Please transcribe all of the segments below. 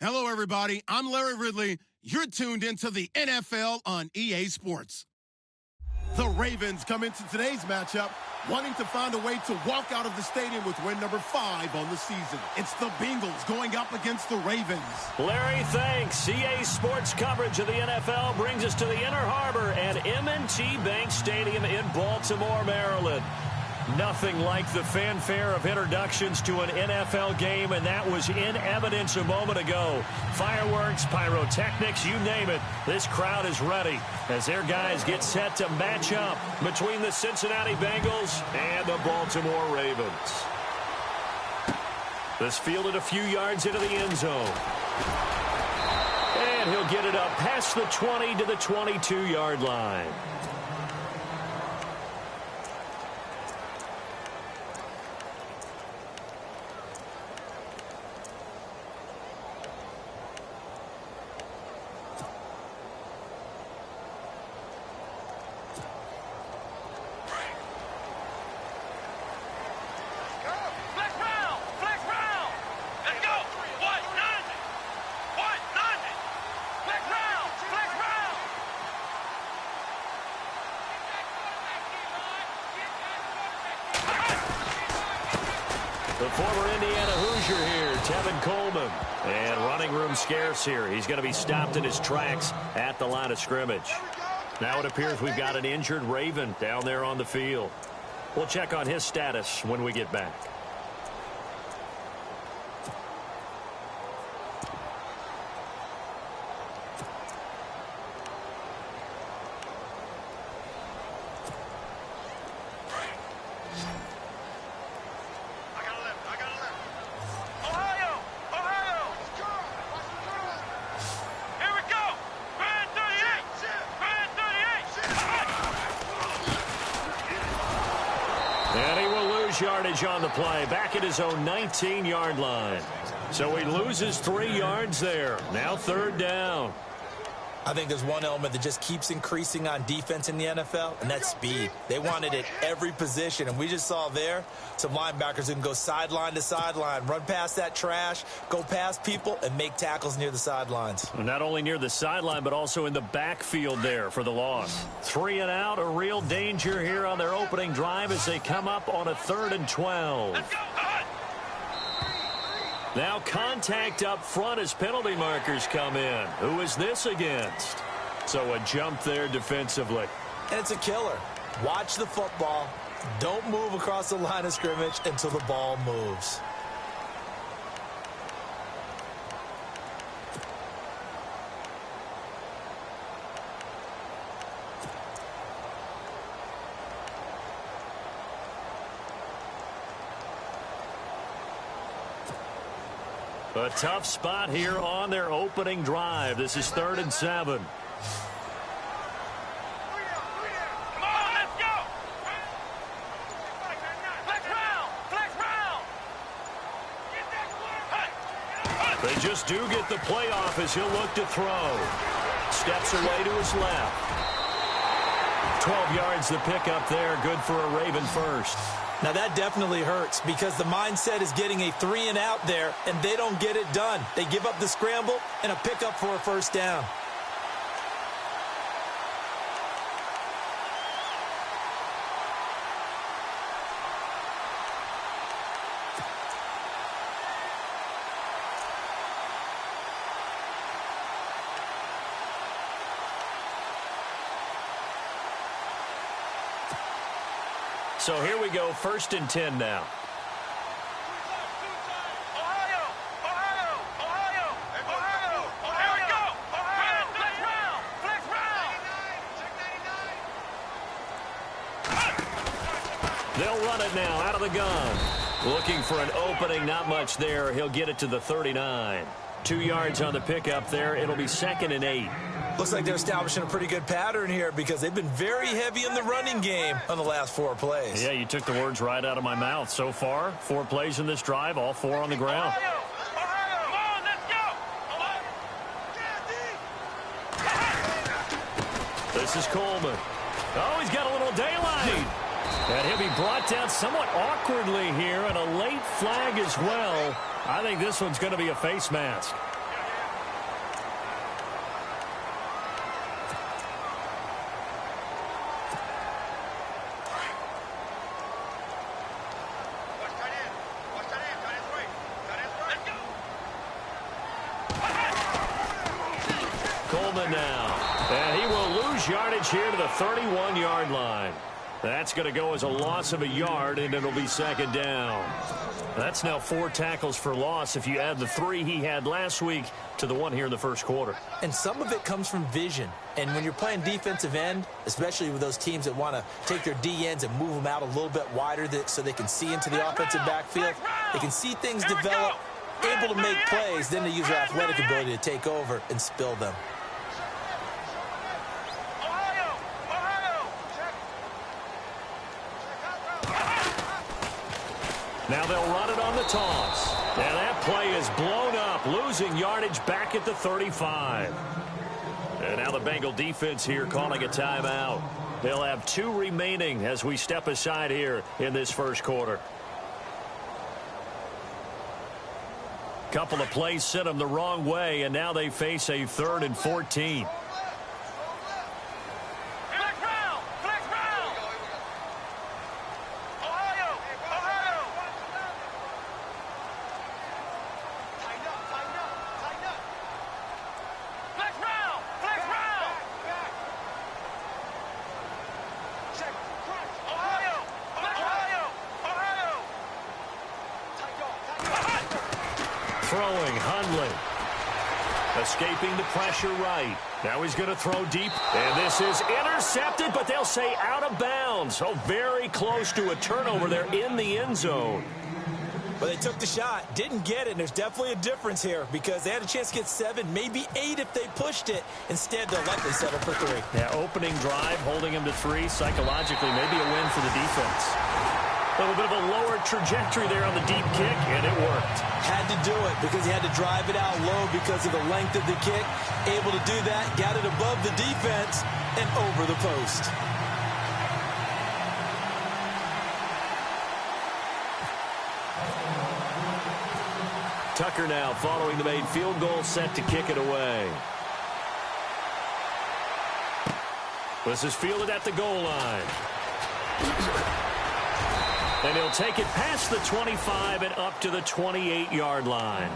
Hello, everybody. I'm Larry Ridley. You're tuned into the NFL on EA Sports. The Ravens come into today's matchup wanting to find a way to walk out of the stadium with win number 5 on the season. It's the Bengals going up against the Ravens. Larry, thanks. EA Sports coverage of the NFL brings us to the Inner Harbor at M&T Bank Stadium in Baltimore, Maryland. Nothing like the fanfare of introductions to an NFL game, and that was in evidence a moment ago. Fireworks, pyrotechnics, you name it. This crowd is ready as their guys get set to match up between the Cincinnati Bengals and the Baltimore Ravens. This fielded a few yards into the end zone. And he'll get it up past the 20 to the 22-yard line. The former Indiana Hoosier here, Tevin Coleman. And running room scarce here. He's going to be stopped in his tracks at the line of scrimmage. Now it appears we've got an injured Raven down there on the field. We'll check on his status when we get back. Yardage on the play, back at his own 19-yard line. So he loses 3 yards there. Now 3rd down. I think there's one element that just keeps increasing on defense in the NFL, and that's speed. They want it at every position, and we just saw there some linebackers who can go sideline to sideline, run past that trash, go past people, and make tackles near the sidelines. Not only near the sideline, but also in the backfield there for the loss. 3 and out, a real danger here on their opening drive as they come up on a 3rd and 12. Now contact up front as penalty markers come in. Who is this against? So a jump there defensively. And it's a killer. Watch the football. Don't move across the line of scrimmage until the ball moves. A tough spot here on their opening drive. This is 3rd and 7. They just do get the play off as he'll look to throw. Steps away to his left. 12 yards the pickup there. Good for a Raven first. Now that definitely hurts because the mindset is getting a 3 and out there, and they don't get it done. They give up the scramble and a pickup for a 1st down. So here we go, 1st and 10 now. They'll run it now out of the gun. Looking for an opening, not much there. He'll get it to the 39. 2 yards on the pickup there. It'll be 2nd and 8. Looks like they're establishing a pretty good pattern here because they've been very heavy in the running game on the last 4 plays. Yeah, you took the words right out of my mouth. So far, 4 plays in this drive, all 4 on the ground. This is Coleman. Oh, he's got a little daylight. And he'll be brought down somewhat awkwardly here, and a late flag as well. I think this one's going to be a face mask. Edelman now. And he will lose yardage here to the 31-yard line. That's going to go as a loss of a yard, and it'll be second down. That's now 4 tackles for loss if you add the 3 he had last week to the 1 here in the first quarter. And some of it comes from vision. And when you're playing defensive end, especially with those teams that want to take their D-ends and move them out a little bit wider so they can see into the offensive backfield, they can see things develop, able to make plays, then they use their athletic ability to take over and spill them. Now they'll run it on the toss. And that play is blown up, losing yardage back at the 35. And now the Bengal defense here calling a timeout. They'll have 2 remaining as we step aside here in this first quarter. Couple of plays sent them the wrong way, and now they face a 3rd and 14. Throwing, Hundley. Escaping the pressure right. Now he's going to throw deep. And this is intercepted, but they'll say out of bounds. So very close to a turnover there in the end zone. But they took the shot, didn't get it, and there's definitely a difference here because they had a chance to get 7, maybe 8 if they pushed it. Instead, they'll likely settle for 3. Yeah, opening drive, holding him to 3. Psychologically, maybe a win for the defense. A little bit of a lower trajectory there on the deep kick, and it worked. Had to do it because he had to drive it out low because of the length of the kick. Able to do that, got it above the defense and over the post. Tucker now following the made field goal, set to kick it away. This is fielded at the goal line. And he'll take it past the 25 and up to the 28-yard line.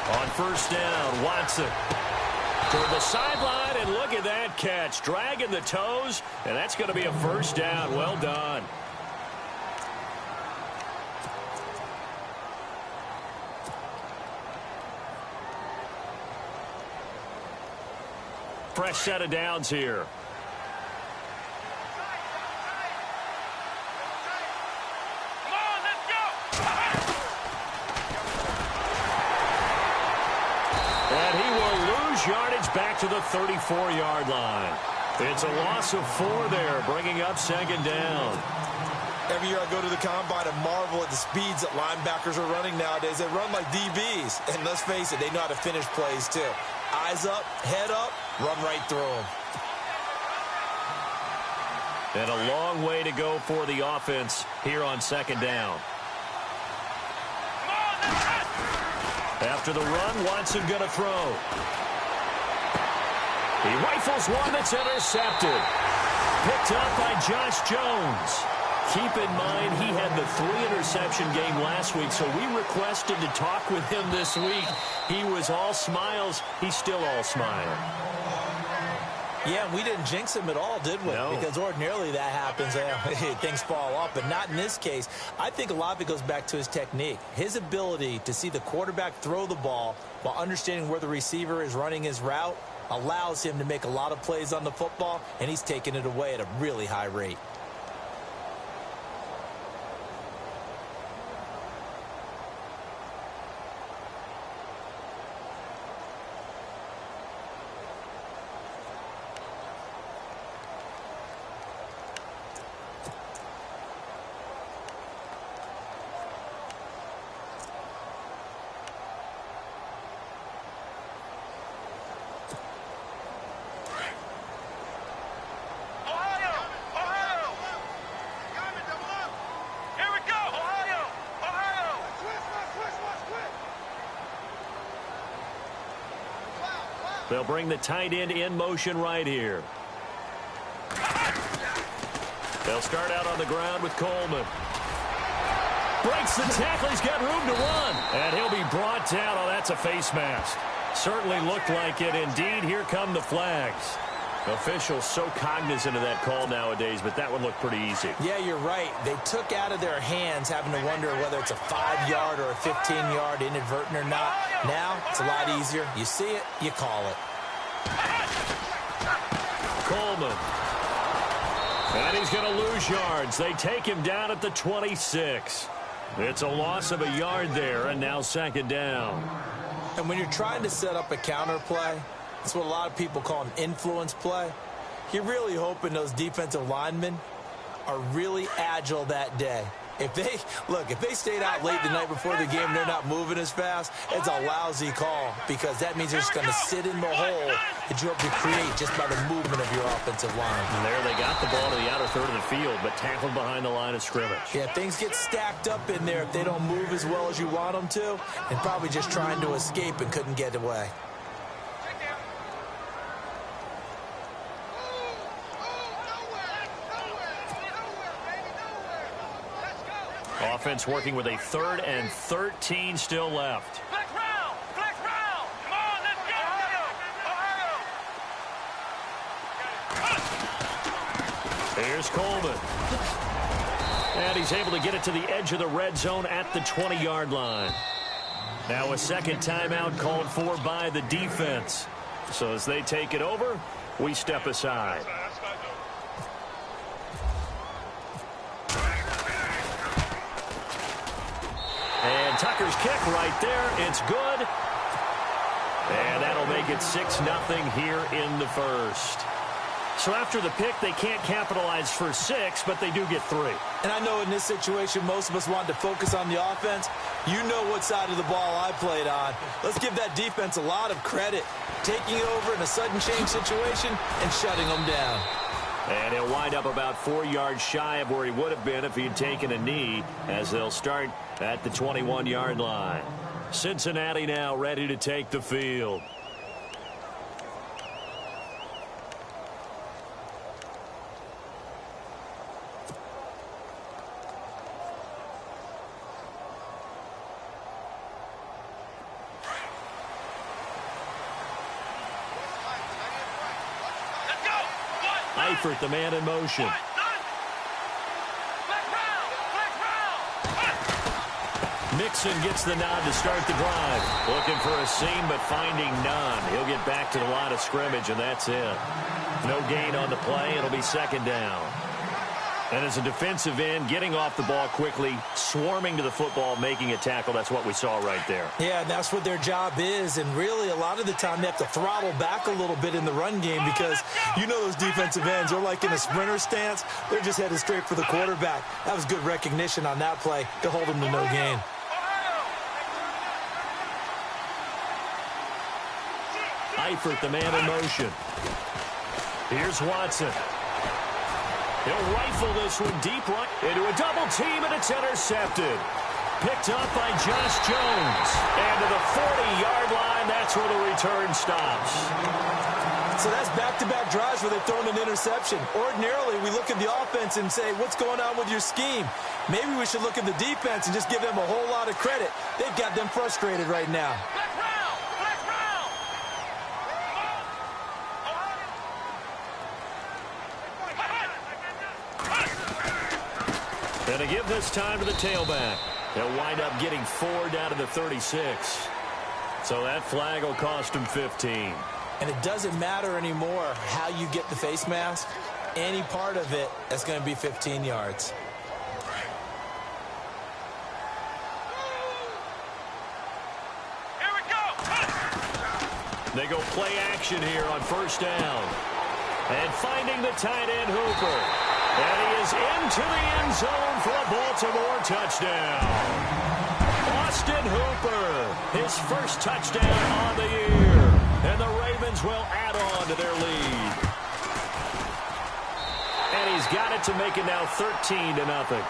On first down, Watson toward the sideline, and look at that catch. Dragging the toes, and that's going to be a first down. Well done. Fresh set of downs here. Yardage back to the 34-yard line. It's a loss of 4 there, bringing up second down. Every year I go to the combine and marvel at the speeds that linebackers are running nowadays. They run like DBs. And let's face it, they know how to finish plays too. Eyes up, head up, run right through them. And a long way to go for the offense here on second down. After the run, Watson going to throw. He rifles one that's intercepted. Picked up by Josh Jones. Keep in mind, he had the 3-interception game last week, so we requested to talk with him this week. He was all smiles. He's still all smile. Yeah, we didn't jinx him at all, did we? No. Because ordinarily that happens. Things fall off, but not in this case. I think a lot of it goes back to his technique. His ability to see the quarterback throw the ball while understanding where the receiver is running his route allows him to make a lot of plays on the football, and he's taking it away at a really high rate. They'll bring the tight end in motion right here. They'll start out on the ground with Coleman. Breaks the tackle. He's got room to run. And he'll be brought down. Oh, that's a face mask. Certainly looked like it. Indeed, here come the flags. Officials so cognizant of that call nowadays, but that would look pretty easy. Yeah, you're right. They took out of their hands having to wonder whether it's a 5-yard or a 15-yard inadvertent or not. Now, it's a lot easier. You see it, you call it. Coleman. And he's going to lose yards. They take him down at the 26. It's a loss of a yard there, and now second down. And when you're trying to set up a counter play, that's what a lot of people call an influence play. You're really hoping those defensive linemen are really agile that day. If they stayed out late the night before the game, they're not moving as fast, it's a lousy call because that means they're just going to sit in the hole that you hope to create just by the movement of your offensive line. And there they got the ball to the outer third of the field, but tackled behind the line of scrimmage. Yeah, things get stacked up in there if they don't move as well as you want them to, and probably just trying to escape and couldn't get away. Offense working with a 3rd and 13 still left. Flex round! Flex round! Come on, let's go! Ohio! Here's Coleman. And he's able to get it to the edge of the red zone at the 20-yard line. Now a second timeout called for by the defense. So as they take it over, we step aside. And Tucker's kick right there. It's good. And that'll make it 6-0 here in the first. So after the pick, they can't capitalize for 6, but they do get 3. And I know in this situation, most of us wanted to focus on the offense. You know what side of the ball I played on. Let's give that defense a lot of credit. Taking over in a sudden change situation and shutting them down. And he'll wind up about 4 yards shy of where he would have been if he'd taken a knee, as they'll start at the 21-yard line. Cincinnati now ready to take the field. Eifert, the man in motion. Mixon gets the nod to start the drive. Looking for a seam, but finding none. He'll get back to the line of scrimmage, and that's it. No gain on the play. It'll be second down. And as a defensive end, getting off the ball quickly, swarming to the football, making a tackle, that's what we saw right there. Yeah, that's what their job is. And really, a lot of the time, they have to throttle back a little bit in the run game because you know those defensive ends are like in a sprinter stance. They're just headed straight for the quarterback. That was good recognition on that play to hold them to no gain. Eifert, the man in motion. Here's Watson. He'll rifle this one deep right into a double team, and it's intercepted. Picked up by Josh Jones. And to the 40-yard line, that's where the return stops. So that's back-to-back drives where they've thrown an interception. Ordinarily, we look at the offense and say, what's going on with your scheme? Maybe we should look at the defense and just give them a whole lot of credit. They've got them frustrated right now. And to give this time to the tailback. They'll wind up getting 4 down to the 36. So that flag will cost them 15. And it doesn't matter anymore how you get the face mask. Any part of it, that's going to be 15 yards. Here we go. They go play action here on first down. And finding the tight end, Hooper. And he is into the end zone for a Baltimore touchdown. Austin Hooper, his first touchdown on the year. And the Ravens will add on to their lead. And he's got it to make it now 13-0.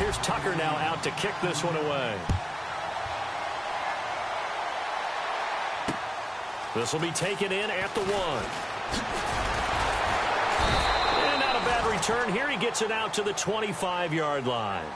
Here's Tucker now out to kick this one away. This will be taken in at the 1. And not a bad return here. He gets it out to the 25-yard line.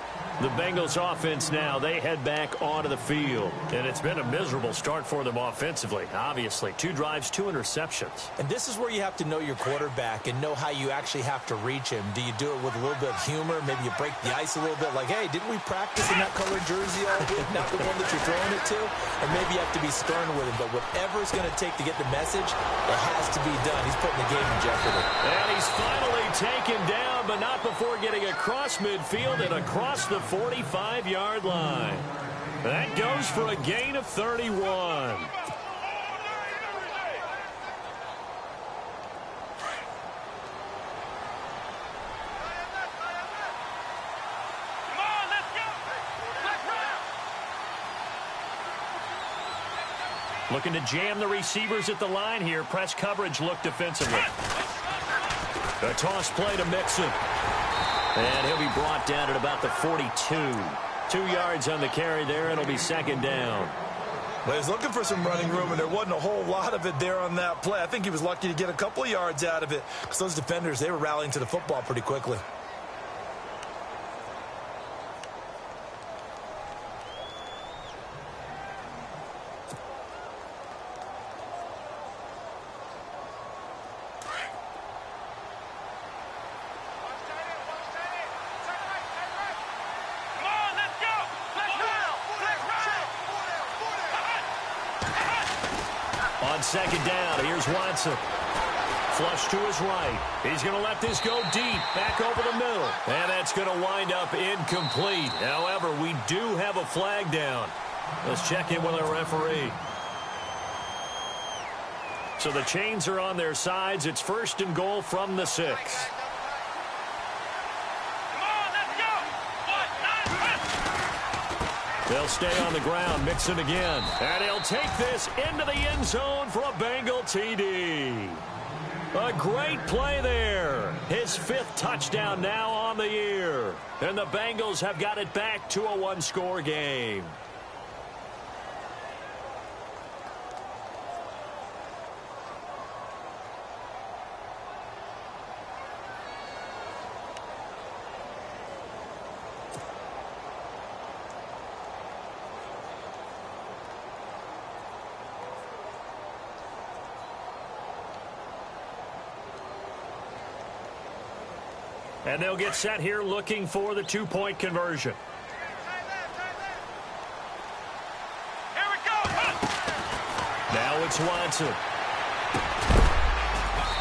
The Bengals offense now, they head back onto the field. And it's been a miserable start for them offensively, obviously. 2 drives, 2 interceptions. And this is where you have to know your quarterback and know how you actually have to reach him. Do you do it with a little bit of humor? Maybe you break the ice a little bit like, hey, didn't we practice in that colored jersey all week? Not the one that you're throwing it to? Or maybe you have to be stern with him. But whatever it's going to take to get the message, it has to be done. He's putting the game in jeopardy. And he's finally taken down, but not before getting across midfield and across the 45-yard line. That goes for a gain of 31. Come on, let's go. Let's run. Looking to jam the receivers at the line here. Press coverage look defensively. A toss play to Mixon. And he'll be brought down at about the 42. 2 yards on the carry there. It'll be second down. Well, he's looking for some running room, and there wasn't a whole lot of it there on that play. I think he was lucky to get a couple of yards out of it because those defenders, they were rallying to the football pretty quickly. On second down, here's Watson. Flush to his right. He's going to let this go deep, back over the middle. And that's going to wind up incomplete. However, we do have a flag down. Let's check in with our referee. So the chains are on their sides. It's 1st and goal from the 6. They'll stay on the ground, Mixon again. And he'll take this into the end zone for a Bengal TD. A great play there. His 5th touchdown now on the year. And the Bengals have got it back to a 1-score game. And they'll get set here looking for the 2-point conversion. Here we go. Now it's Watson.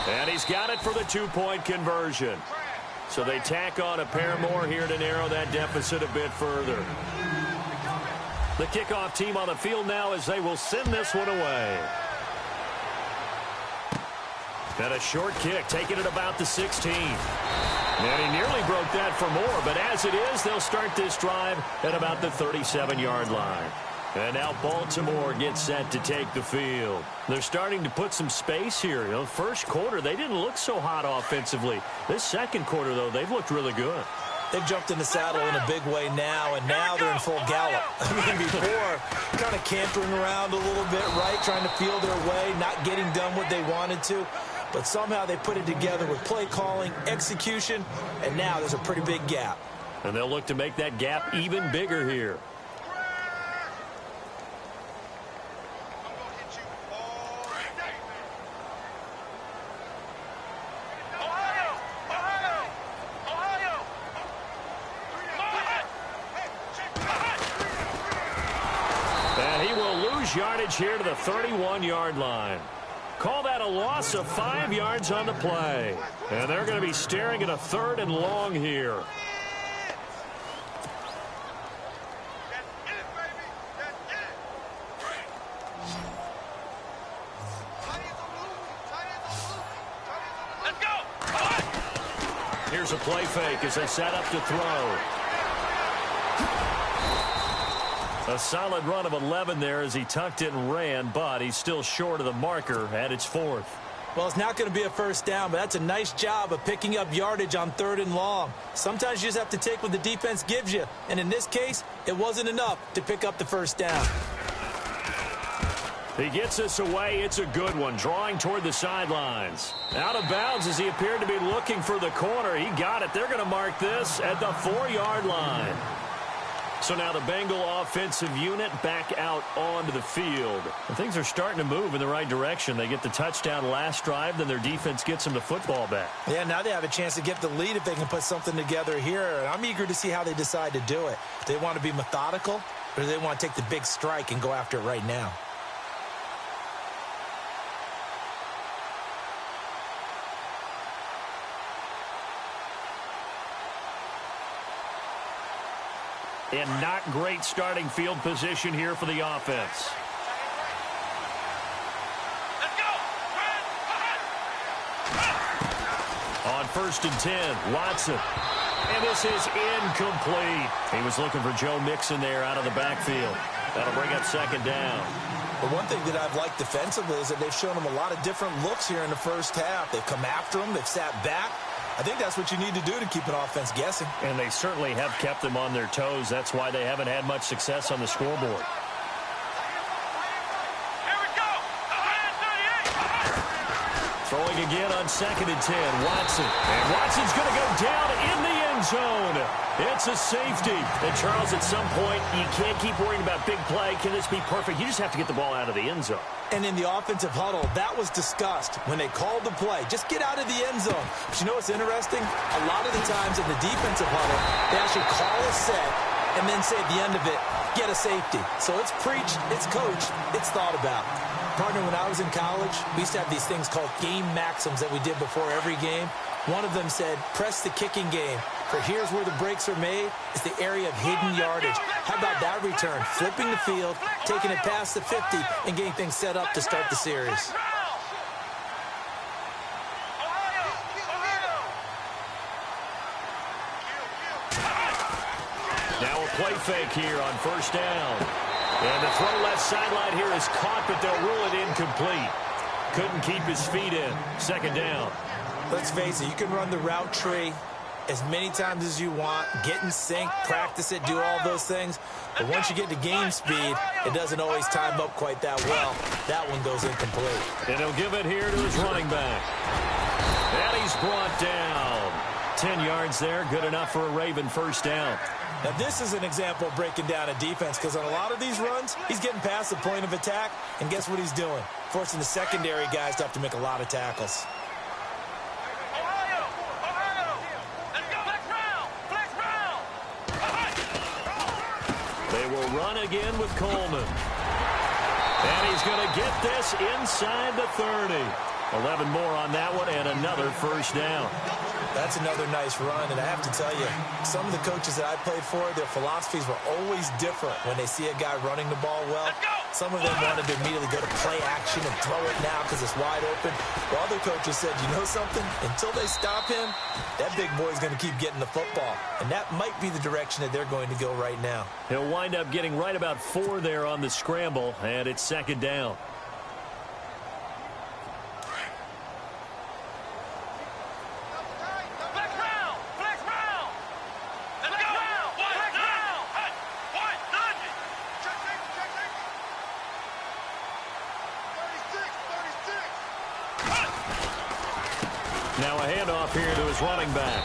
And he's got it for the 2-point conversion. So they tack on a pair more here to narrow that deficit a bit further. The kickoff team on the field now as they will send this one away. And a short kick, taking it about the 16. And he nearly broke that for more, but as it is, they'll start this drive at about the 37-yard line. And now Baltimore gets set to take the field. They're starting to put some space here. You know, first quarter, they didn't look so hot offensively. This second quarter, though, they've looked really good. They've jumped in the saddle in a big way now, and now they're in full gallop. I mean, before, kind of cantering around a little bit, right, trying to feel their way, not getting done what they wanted to. But somehow they put it together with play calling, execution, and now there's a pretty big gap. And they'll look to make that gap even bigger here. And he will lose yardage here to the 31-yard line. Call that a loss of 5 yards on the play. And they're going to be staring at a 3rd and long here. Let's go. Here's a play fake as they set up to throw. A solid run of 11 there as he tucked it and ran, but he's still short of the marker at its 4th. Well, it's not going to be a first down, but that's a nice job of picking up yardage on 3rd and long. Sometimes you just have to take what the defense gives you, and in this case, it wasn't enough to pick up the first down. He gets us away. It's a good one, drawing toward the sidelines. Out of bounds as he appeared to be looking for the corner. He got it. They're going to mark this at the 4-yard line. So now the Bengal offensive unit back out onto the field. And things are starting to move in the right direction. They get the touchdown last drive, then their defense gets them the football back. Yeah, now they have a chance to get the lead if they can put something together here. And I'm eager to see how they decide to do it. Do they want to be methodical, or do they want to take the big strike and go after it right now? And not great starting field position here for the offense. Let's go. On 1st and 10, Watson. And this is incomplete. He was looking for Joe Mixon there out of the backfield. That'll bring up 2nd down. But one thing that I've liked defensively is that they've shown him a lot of different looks here in the first half. They've come after him. They've sat back. I think that's what you need to do to keep an offense guessing. And they certainly have kept them on their toes. That's why they haven't had much success on the scoreboard. Here we go. 38. Throwing again on 2nd and 10, Watson. And Watson's going to go down in the end zone. It's a safety. And Charles, at some point, you can't keep worrying about big play. Can this be perfect? You just have to get the ball out of the end zone. And in the offensive huddle, that was discussed when they called the play. Just get out of the end zone. But you know what's interesting? A lot of the times in the defensive huddle, they actually call a set and then say at the end of it, get a safety. So it's preached, it's coached, it's thought about. Partner, when I was in college, we used to have these things called game maxims that we did before every game. One of them said, press the kicking game. For here's where the breaks are made. It's the area of hidden yardage. How about that return? Flipping the field, taking it past the 50, and getting things set up to start the series. Now a play fake here on 1st down. And the throw left sideline here is caught, but they'll rule it incomplete. Couldn't keep his feet in. 2nd down. Let's face it, you can run the route tree as many times as you want, get in sync, practice it, do all those things. But once you get to game speed, it doesn't always time up quite that well. That one goes incomplete. And he'll give it here to his running back. And he's brought down. 10 yards there, good enough for a Raven 1st down. Now, this is an example of breaking down a defense, because on a lot of these runs, he's getting past the point of attack, and guess what he's doing? Forcing the secondary guys to have to make a lot of tackles. They will run again with Coleman. And he's going to get this inside the 30. 11 more on that one, and another 1st down. That's another nice run, and I have to tell you, some of the coaches that I played for, their philosophies were always different when they see a guy running the ball well. Some of them wanted to immediately go to play action and throw it now because it's wide open. While other coaches said, you know something? Until they stop him, that big boy's going to keep getting the football. And that might be the direction that they're going to go right now. He'll wind up getting right about 4 there on the scramble, and it's 2nd down. Now a handoff here to his running back.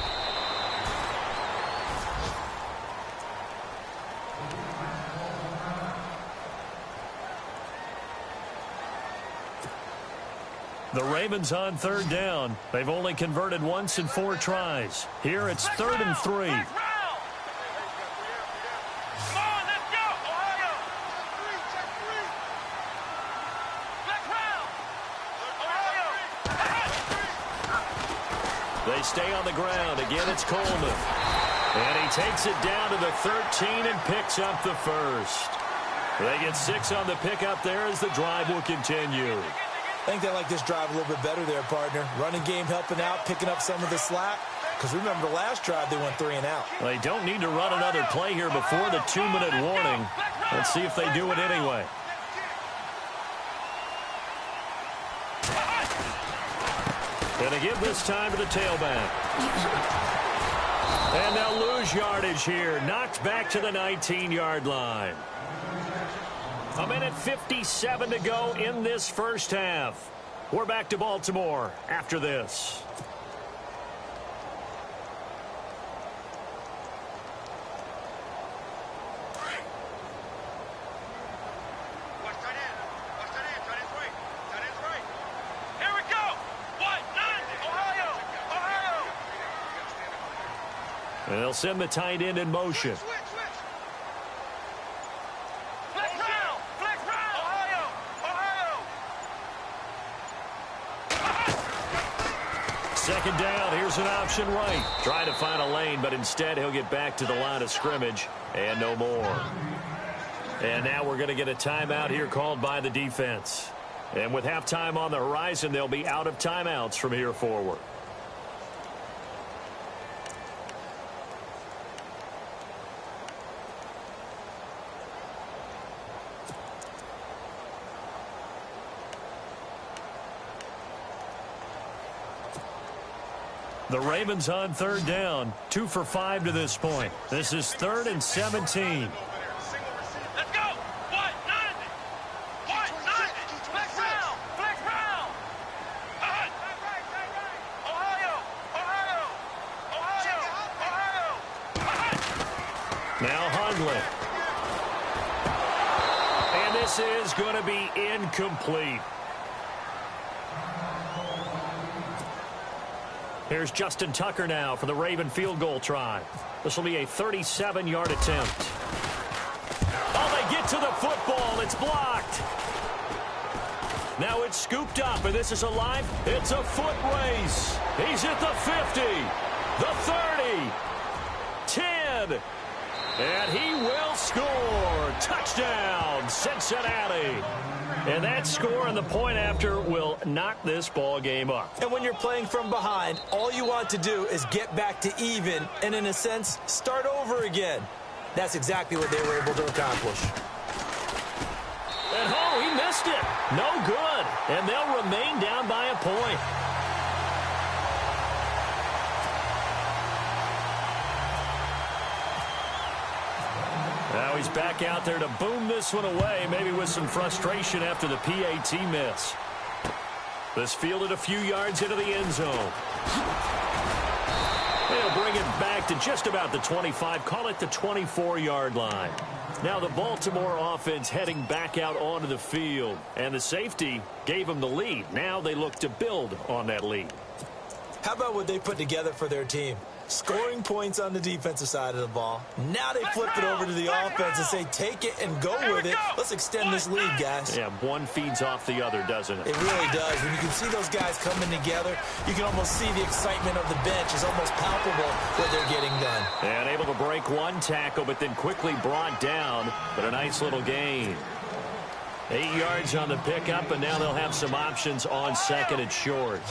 The Ravens on 3rd down. They've only converted once in 4 tries. Here it's 3rd and 3. They stay on the ground. Again, it's Coleman. And he takes it down to the 13 and picks up the 1st. They get 6 on the pickup there as the drive will continue. I think they like this drive a little bit better there, partner. Running game helping out, picking up some of the slack. Because remember the last drive, they went 3 and out. They don't need to run another play here before the 2-minute warning. Let's see if they do it anyway. And they give this time to the tailback. And they'll lose yardage here. Knocked back to the 19-yard line. 1:57 to go in this first half. We're back to Baltimore after this. And they'll send the tight end in motion. Second down, here's an option right. Trying to find a lane, but instead he'll get back to the line of scrimmage and no more. And now we're going to get a timeout here called by the defense. And with halftime on the horizon, they'll be out of timeouts from here forward. The Ravens on third down, 2 for 5 to this point. This is 3rd and 17. Let's go! What? 90! What? 90! Flex round! Flex round! Right! Ohio! Ohio! Ohio! Ohio! Now Hundley. And this is going to be incomplete. Here's Justin Tucker now for the Raven field goal try. This will be a 37-yard attempt. Oh, they get to the football. It's blocked. Now it's scooped up, and this is alive. It's a foot race. He's at the 50, the 30, 10, and he will score. Touchdown, Cincinnati. And that score and the point after will knock this ball game up. And when you're playing from behind, all you want to do is get back to even and, in a sense, start over again. That's exactly what they were able to accomplish. And oh, he missed it. No good. And they'll remain down by a point. Now he's back out there to boom this one away, maybe with some frustration after the PAT miss. This fielded a few yards into the end zone. They'll bring it back to just about the 25, call it the 24-yard line. Now the Baltimore offense heading back out onto the field, and the safety gave them the lead. Now they look to build on that lead. How about what they put together for their team? Scoring points on the defensive side of the ball. Now they flip it over to the offense and say, take it and go with it. Let's extend this lead, guys. Yeah, one feeds off the other, doesn't it? It really does. When you can see those guys coming together, you can almost see the excitement of the bench. It's almost palpable what they're getting done. And able to break one tackle, but then quickly brought down. But a nice little gain. 8 yards on the pickup, and now they'll have some options on second and short.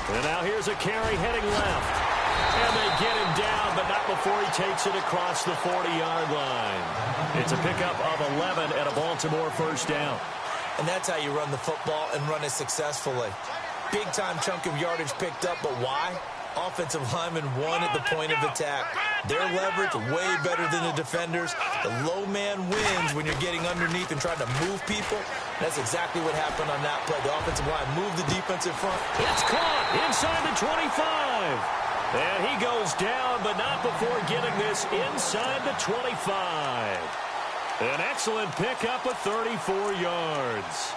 And now here's a carry heading left. And they get him down, but not before he takes it across the 40-yard line. It's a pickup of 11 and a Baltimore first down. And that's how you run the football and run it successfully. Big-time chunk of yardage picked up, but why? Offensive linemen won at the point of attack. Their leverage way better than the defenders. The low man wins when you're getting underneath and trying to move people. That's exactly what happened on that play. The offensive line moved the defense in front. It's caught inside the 25. And he goes down, but not before getting this inside the 25. An excellent pickup of 34 yards.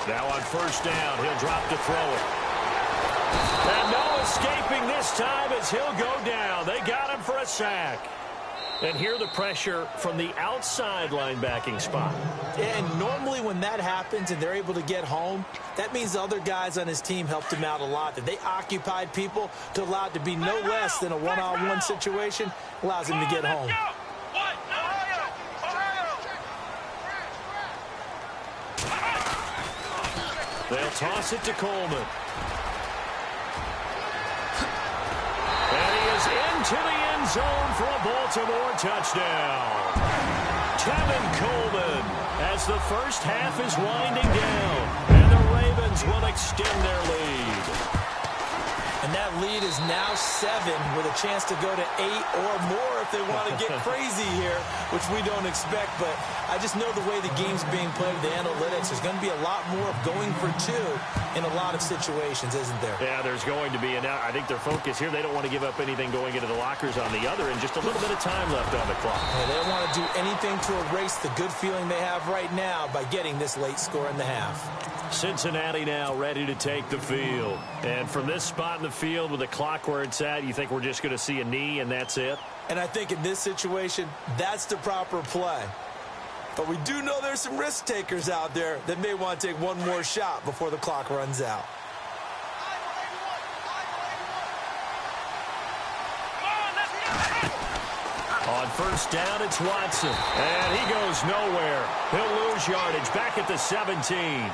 Now on first down, he'll drop to throw it. And no escaping this time as he'll go down. They got him for a sack. And here the pressure from the outside linebacking spot. And normally when that happens and they're able to get home, that means the other guys on his team helped him out a lot. That they occupied people to allow it to be no less than a one-on-one situation, allows him to get home. They'll toss it to Coleman. And he is into the end zone for a Baltimore touchdown. Tevin Coleman, as the first half is winding down, and the Ravens will extend their lead. And that lead is now 7 with a chance to go to 8 or more if they want to get crazy here, which we don't expect. But I just know the way the game's being played, the analytics, there's going to be a lot more of going for 2 in a lot of situations, isn't there? Yeah, there's going to be. And now I think their focus here, they don't want to give up anything going into the lockers on the other, and just a little bit of time left on the clock. Yeah, they don't want to do anything to erase the good feeling they have right now by getting this late score in the half. Cincinnati now ready to take the field. And from this spot in the field with the clock where it's at, you think we're just going to see a knee and that's it? And I think in this situation, that's the proper play. But we do know there's some risk takers out there that may want to take one more shot before the clock runs out. On first down, it's Watson. And he goes nowhere. He'll lose yardage back at the 17.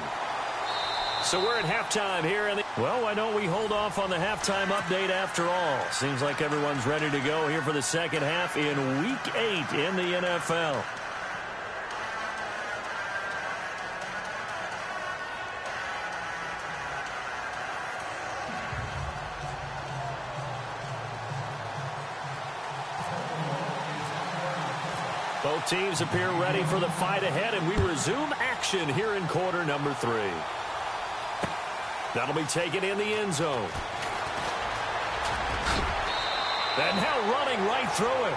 So we're at halftime here. Well, why don't we hold off on the halftime update after all? Seems like everyone's ready to go here for the second half in Week 8 in the NFL. Both teams appear ready for the fight ahead, and we resume action here in quarter number 3. That'll be taken in the end zone. And now running right through it.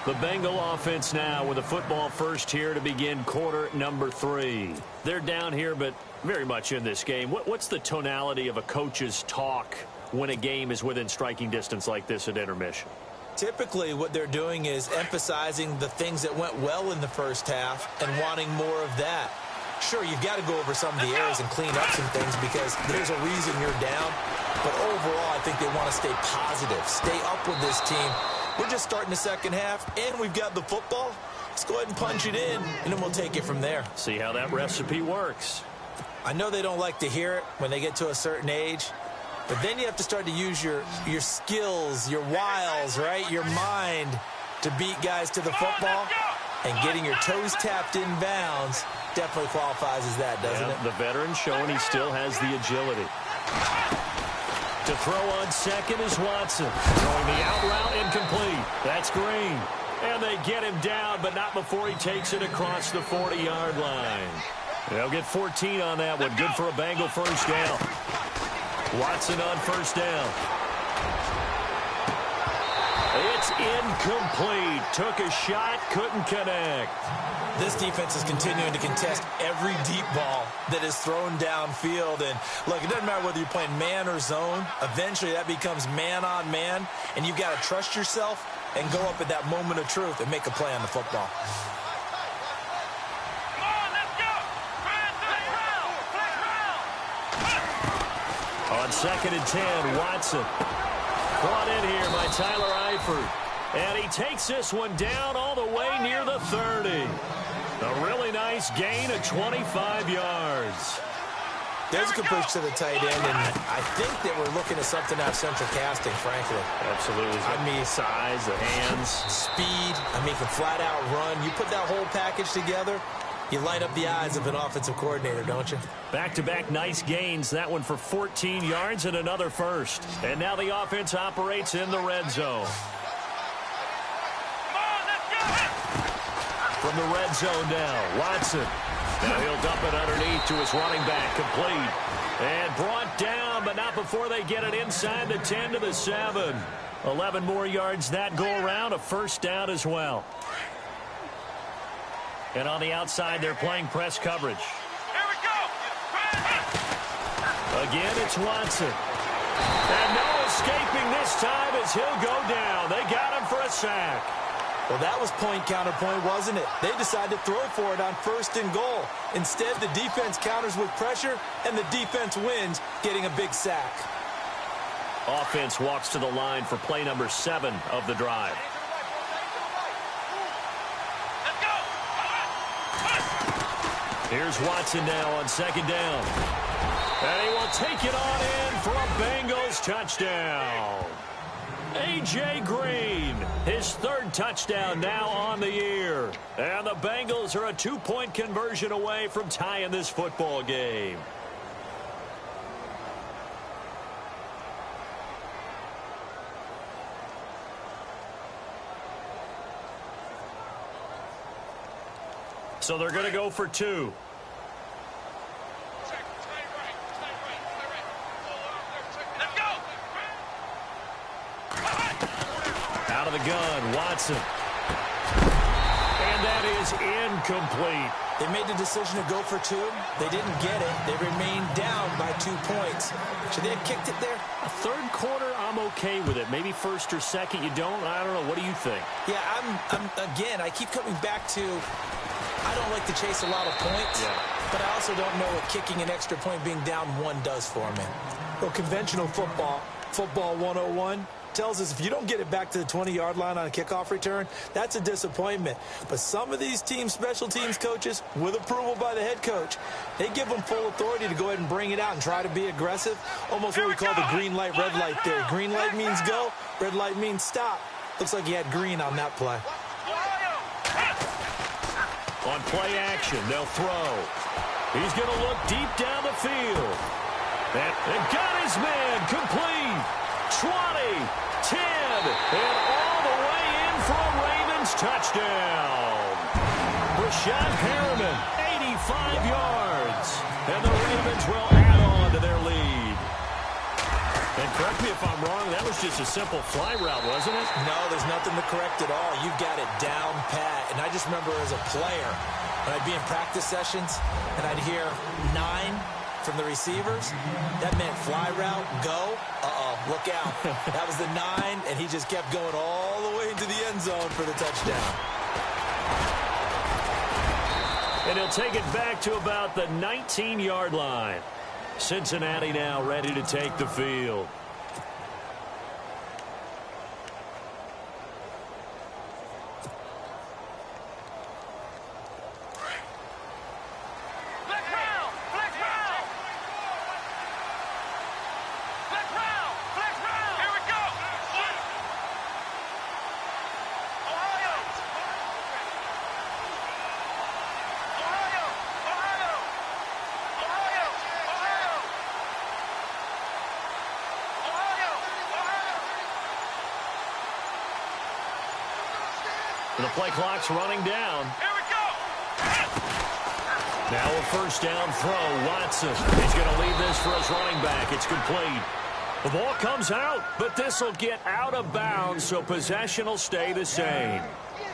The Bengal offense now with a football first here to begin quarter number 3. They're down here, but very much in this game. What's the tonality of a coach's talk when a game is within striking distance like this at intermission? Typically, what they're doing is emphasizing the things that went well in the first half and wanting more of that. Sure, you've got to go over some of the areas and clean up some things because there's a reason you're down. But overall, I think they want to stay positive, stay up with this team. We're just starting the second half, and we've got the football. Let's go ahead and punch it in, and then we'll take it from there. See how that recipe works. I know they don't like to hear it when they get to a certain age, but then you have to start to use your skills, your wiles, right, your mind to beat guys to the football. And getting your toes tapped in bounds definitely qualifies as that, doesn't it? The veteran showing he still has the agility. To throw on second is Watson. Throwing the out route incomplete. That's Green. And they get him down, but not before he takes it across the 40-yard line. They'll get 14 on that one. Good for a Bengal first down. Watson on first down. It's incomplete. Took a shot, couldn't connect. This defense is continuing to contest every deep ball that is thrown downfield. And, look, it doesn't matter whether you're playing man or zone. Eventually, that becomes man-on-man, and you've got to trust yourself and go up at that moment of truth and make a play on the football. Come on, let's go. On second and 10, Watson. Brought in here by Tyler Eifert. And he takes this one down all the way near the 30. A really nice gain of 25 yards. There's a good push to the tight end, and I think that we're looking at something out of central casting, frankly. Absolutely. I mean, size, the hands. Speed. I mean, can flat out run. You put that whole package together, you light up the eyes of an offensive coordinator, don't you? Back-to-back nice gains. That one for 14 yards and another first. And now the offense operates in the red zone. From the red zone now, Watson. Now he'll dump it underneath to his running back, complete. And brought down, but not before they get it inside the 10 to the 7. 11 more yards that go around, a first down as well. And on the outside, they're playing press coverage. Here we go. Again, it's Watson. And no escaping this time as he'll go down. They got him for a sack. Well, that was point counterpoint, wasn't it? They decided to throw for it on first and goal. Instead, the defense counters with pressure, and the defense wins, getting a big sack. Offense walks to the line for play number 7 of the drive. Here's Watson now on second down. And he will take it on in for a Bengals touchdown. A.J. Green, his third touchdown now on the year. And the Bengals are a 2-point conversion away from tying this football game. So they're going to go for 2. Out of the gun, Watson. And that is incomplete. They made the decision to go for 2. They didn't get it. They remained down by 2 points. Should they have kicked it there? A third quarter, I'm okay with it. Maybe first or second, you don't. I don't know. What do you think? Yeah, again, I keep coming back to, I don't like to chase a lot of points, but I also don't know what kicking an extra point being down 1 does for me. Well, conventional football 101, tells us if you don't get it back to the 20-yard line on a kickoff return, that's a disappointment. But some of these teams, special teams coaches, with approval by the head coach, they give them full authority to go ahead and bring it out and try to be aggressive. Almost what we call the green light, red light theory. Green light means go, red light means stop. Looks like he had green on that play. On play action, they'll throw. He's going to look deep down the field. And got his man complete. 20, 10, and all the way in for a Ravens touchdown. Rashad Perriman, 85 yards. And the Ravens will add on to their lead. And correct me if I'm wrong, that was just a simple fly route, wasn't it? No, there's nothing to correct at all. You've got it down pat. And I just remember as a player, when I'd be in practice sessions, and I'd hear 9 from the receivers, that meant fly route, go, look out. That was the 9, and he just kept going all the way into the end zone for the touchdown. And he'll take it back to about the 19-yard line. Cincinnati now ready to take the field. The play clock's running down. Here we go. Now a first down throw. Watson. He's going to leave this for his running back. It's complete. The ball comes out, but this will get out of bounds, so possession will stay the same.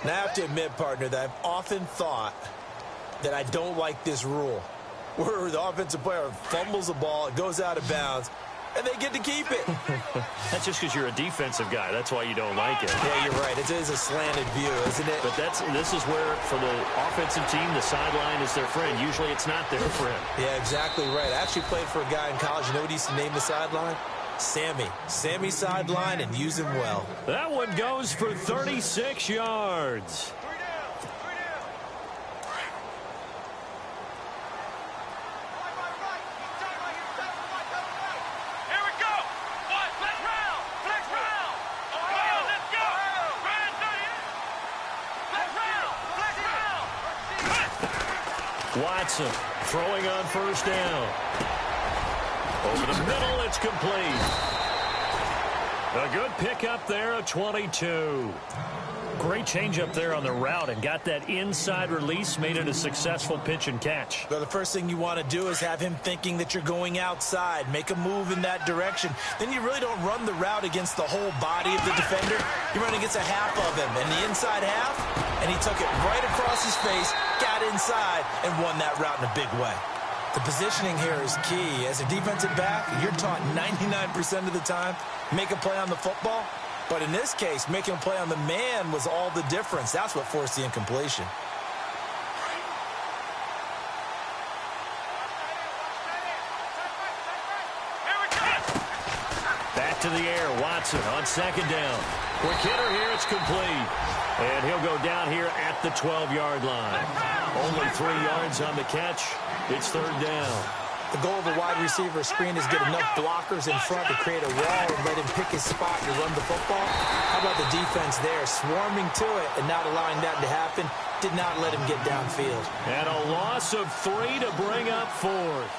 Now, I have to admit, partner, that I've often thought that I don't like this rule, where the offensive player fumbles the ball, it goes out of bounds, and they get to keep it. That's just because you're a defensive guy. That's why you don't like it. Yeah, you're right. It is a slanted view, isn't it? But this is where, for the offensive team, the sideline is their friend. Usually it's not their friend. Yeah, exactly right. I actually played for a guy in college. You know what he used to name the sideline? Sammy. Sammy sideline, and use him well. That one goes for 36 yards. Watson throwing on first down. Over the middle, it's complete. A good pickup there, a 22. Great change up there on the route and got that inside release, made it a successful pitch and catch. Well, the first thing you want to do is have him thinking that you're going outside, make a move in that direction. Then you really don't run the route against the whole body of the defender. You run against a half of him, and the inside half, and he took it right across his face, got inside, and won that route in a big way. The positioning here is key. As a defensive back, you're taught 99% of the time, make a play on the football. But in this case, making a play on the man was all the difference. That's what forced the incompletion. Back to the air, Watson on second down. Quick hitter here, it's complete. And he'll go down here at the 12-yard line. Only 3 yards on the catch. It's third down. The goal of a wide receiver screen is get enough blockers in front to create a wall and let him pick his spot to run the football. How about the defense there, swarming to it and not allowing that to happen? Did not let him get downfield. And a loss of 3 to bring up fourth.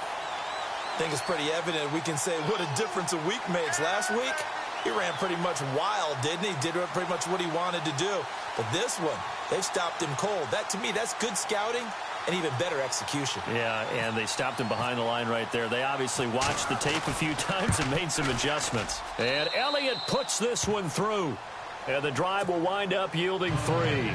I think it's pretty evident we can say what a difference a week makes. Last week, he ran pretty much wild, didn't he? Did pretty much what he wanted to do. But this one, they've stopped him cold. That, to me, that's good scouting and even better execution. Yeah, and they stopped him behind the line right there. They obviously watched the tape a few times and made some adjustments. And Elliott puts this one through. And the drive will wind up yielding 3.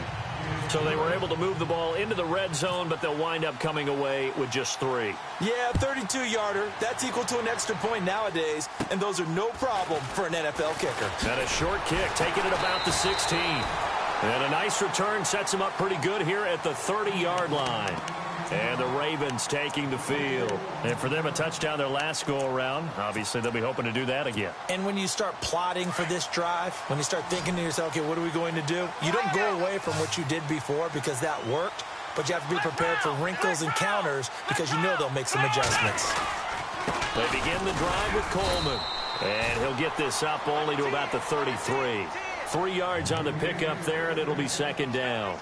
So they were able to move the ball into the red zone, but they'll wind up coming away with just 3. Yeah, 32-yarder. That's equal to an extra point nowadays, and those are no problem for an NFL kicker. And a short kick, taking it about the 16. And a nice return sets him up pretty good here at the 30-yard line. And the Ravens taking the field. And for them, a touchdown their last go-around. Obviously, they'll be hoping to do that again. And when you start plotting for this drive, when you start thinking to yourself, okay, what are we going to do? You don't go away from what you did before because that worked, but you have to be prepared for wrinkles and counters because you know they'll make some adjustments. They begin the drive with Coleman. And he'll get this up only to about the 33. 3 yards on the pickup there, and it'll be second down.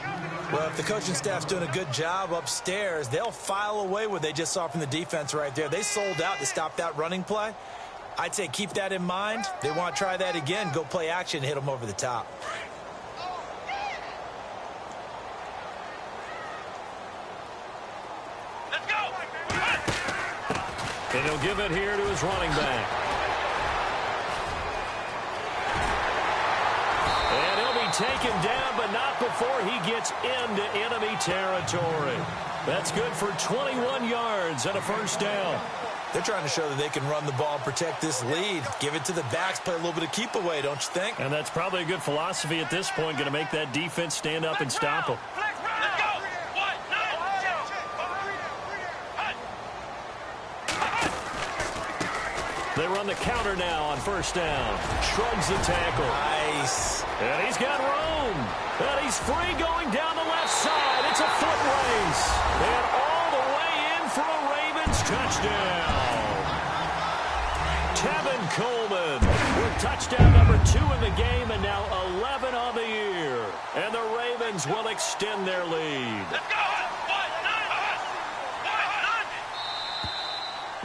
Well, if the coaching staff's doing a good job upstairs, they'll file away what they just saw from the defense right there. They sold out to stop that running play. I'd say keep that in mind. They want to try that again, go play action, hit them over the top. Let's go. And he'll give it here to his running back. And he'll be taken down, but not before he gets into enemy territory. That's good for 21 yards and a first down. They're trying to show that they can run the ball and protect this lead. Give it to the backs, play a little bit of keep away, don't you think? And that's probably a good philosophy at this point, going to make that defense stand up and stop them. Let's go. 1, 9, They run the counter now on first down. Shrugs the tackle. Nice. And he's got room. And he's free going down the left side. It's a foot race. And all the way in for a Ravens touchdown. Tevin Coleman with touchdown number 2 in the game and now 11 on the year. And the Ravens will extend their lead. let's go.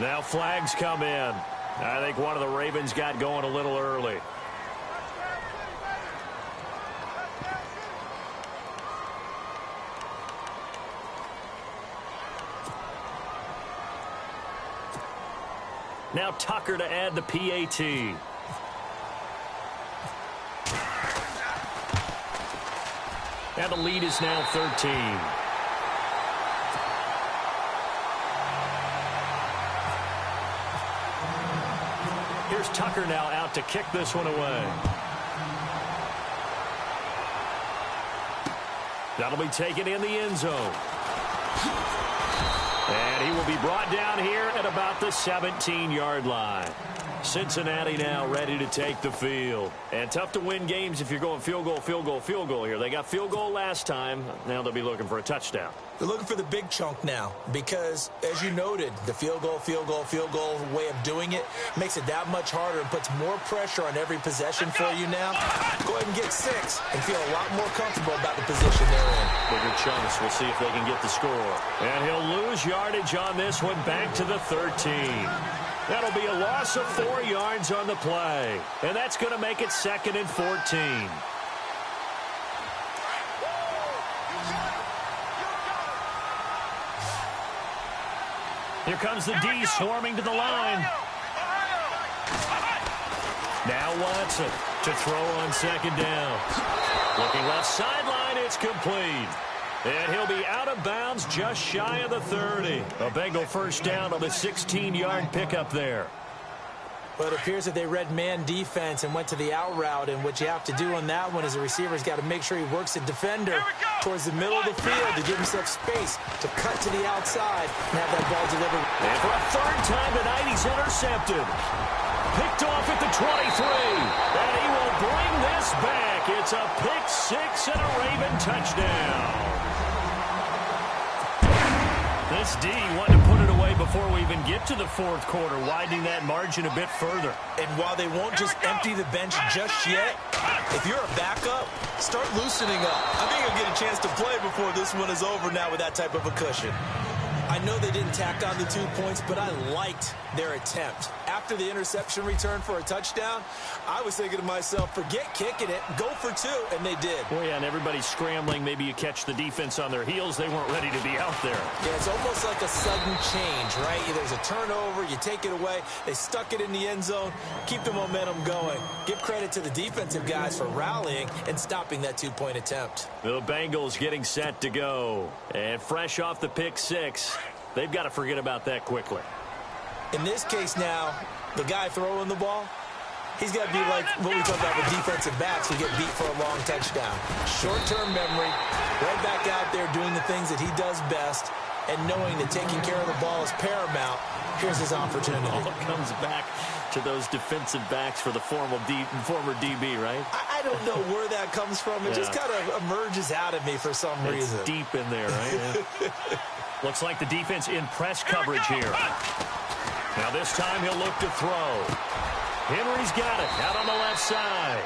1, 9, Now flags come in. I think one of the Ravens got going a little early. Now Tucker to add the PAT. And the lead is now 13. Here's Tucker now out to kick this one away. That'll be taken in the end zone. And he will be brought down here at about the 17-yard line. Cincinnati now ready to take the field. And tough to win games if you're going field goal, field goal, field goal here. They got field goal last time. Now they'll be looking for a touchdown. They're looking for the big chunk now because, as you noted, the field goal way of doing it makes it that much harder and puts more pressure on every possession for you now. Go ahead and get 6 and feel a lot more comfortable about the position they're in. Bigger chunks. We'll see if they can get the score. And he'll lose yardage on this one back to the 13. That'll be a loss of 4 yards on the play. And that's going to make it 2nd and 14. Here comes the D swarming to the line. Now Watson to throw on 2nd down. Looking left sideline, it's complete. And he'll be out of bounds just shy of the 30. A Bengal first down on the 16-yard pickup there. Well, it appears that they read man defense and went to the out route, and what you have to do on that one is the receiver's got to make sure he works the defender towards the middle of the field to give himself space to cut to the outside and have that ball delivered. And for a 3rd time tonight, he's intercepted. Picked off at the 23. And he will bring this back. It's a pick 6 and a Raven touchdown. This D wanted to put it away before we even get to the fourth quarter, widening that margin a bit further. And while they won't just empty the bench just yet, if you're a backup, start loosening up. I think you'll get a chance to play before this one is over now with that type of a cushion. I know they didn't tack on the 2 points, but I liked their attempt. After the interception return for a touchdown, I was thinking to myself, forget kicking it, go for 2, and they did. Well, yeah, and everybody's scrambling. Maybe you catch the defense on their heels. They weren't ready to be out there. Yeah, it's almost like a sudden change, right? There's a turnover, you take it away, they stuck it in the end zone, keep the momentum going. Give credit to the defensive guys for rallying and stopping that 2-point attempt. The Bengals getting set to go. And fresh off the pick 6, they've got to forget about that quickly. In this case now, the guy throwing the ball, he's got to be like what we talk about with defensive backs who get beat for a long touchdown. Short-term memory, right back out there doing the things that he does best, and knowing that taking care of the ball is paramount. Here's his opportunity. All comes back to those defensive backs for the former DB, right? I don't know where that comes from. It just kind of emerges out of me for some reason. It's deep in there, right? Yeah. Looks like the defense in press coverage here. Now this time he'll look to throw. Henry's got it out on the left side.